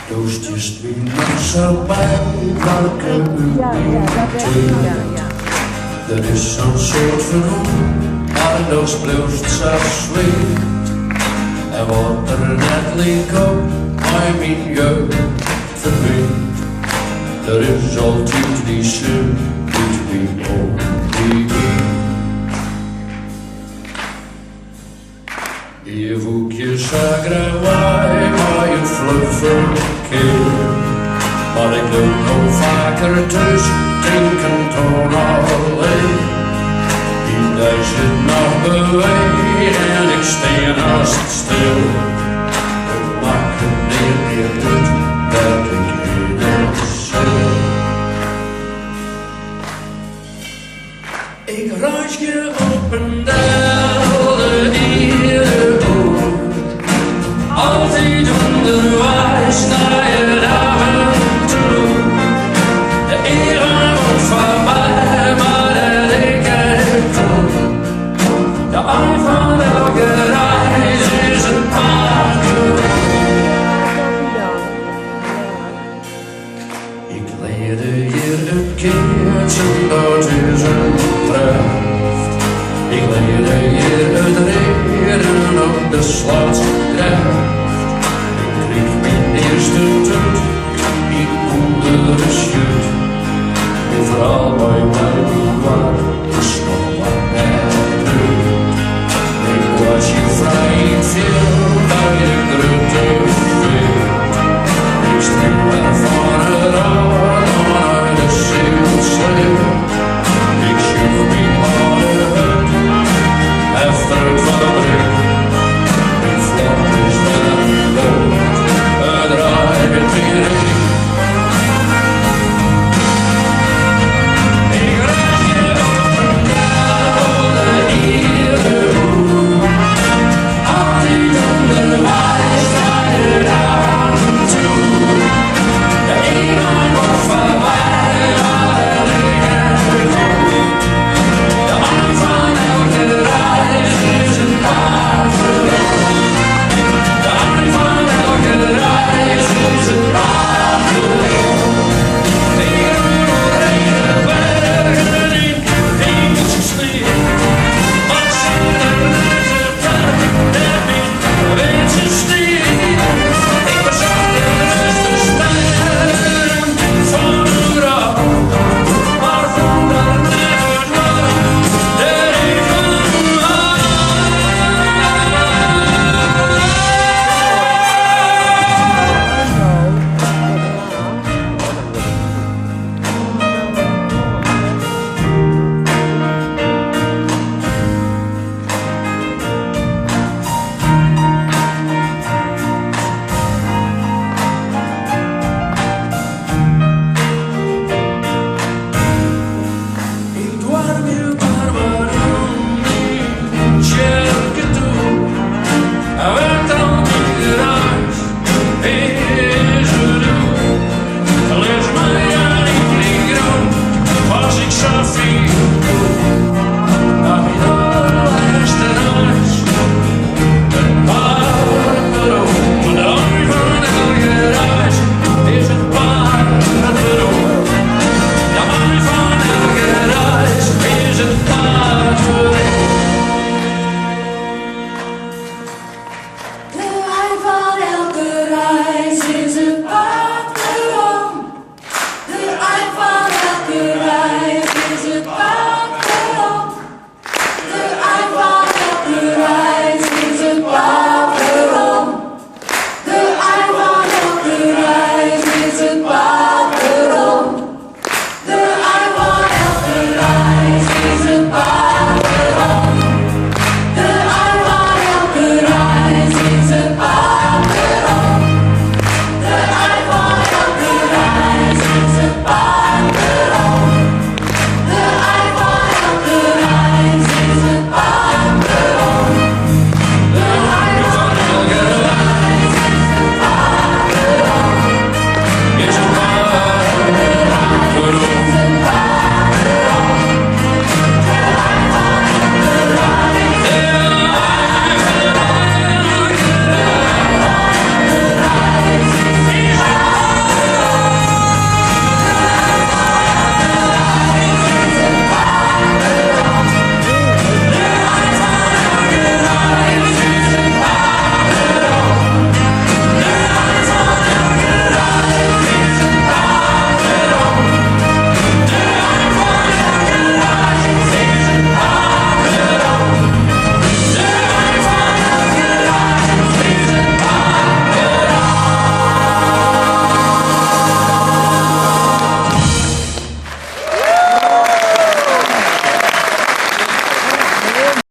Doostjes wie nog zo bij welke u er is zo'n soort verhoek, maar doos blijft zo slecht. En wat er net leek op, mijn jeugd verdwijnt. Er is altijd die zin, die wie op die je voetjes agrawai, maar je fluffen keer. Maar ik doe nog vaker thuis, denken toch alleen. Die thuis zit nog bewegen en ik steen haast stil. Ik maak het niet meer uit, dat ik in zil. Ik ruis je op en delde iedere oor. Altijd onderwijs naar je avontuur. De ere wordt voorbij, maar dat ik het kom. De eind van elke reis is een parcours. Ik leerde hier een keertje, dat is een draft. Ik leerde hier het reden op de slotgraaf. Ik kreeg mijn eerste tut, ik onder de schut. Overal bij mij waar is nog wat net uit. Ik was je vrij veel bij de grote wereld. Ik strek maar van het raad uit de zeelsleeuw. Ik schuif mijn harde hut efter het fabriek. Mijn vlot is daar dood, het draait weer in. Ik raak je op een delde iedere hoek. Altijd onderwijs naar je avontuur. De ene wordt voorbij, maar de andere komt. De eind van elke reis is een parcours. De eind van elke reis is een parcours. Ik roer reden bergen in, hemelse sneeuw. Wat zijn er resultaten, heb ik wensen stil. Ik bezocht de beste sterren van Europa, maar vond er nergens waar de regen was. Ik dwarm je maar waarom niet cerken toe. Hij werd al niet geruis, is het doel. Lees mij aan ik niet rond, was ik zo viel. Naar mijn allerlaatste reis, een parcours. Maar de eind van elke reis is een parcours. De eind van elke reis is een parcours. De eind van elke reis is een parcours.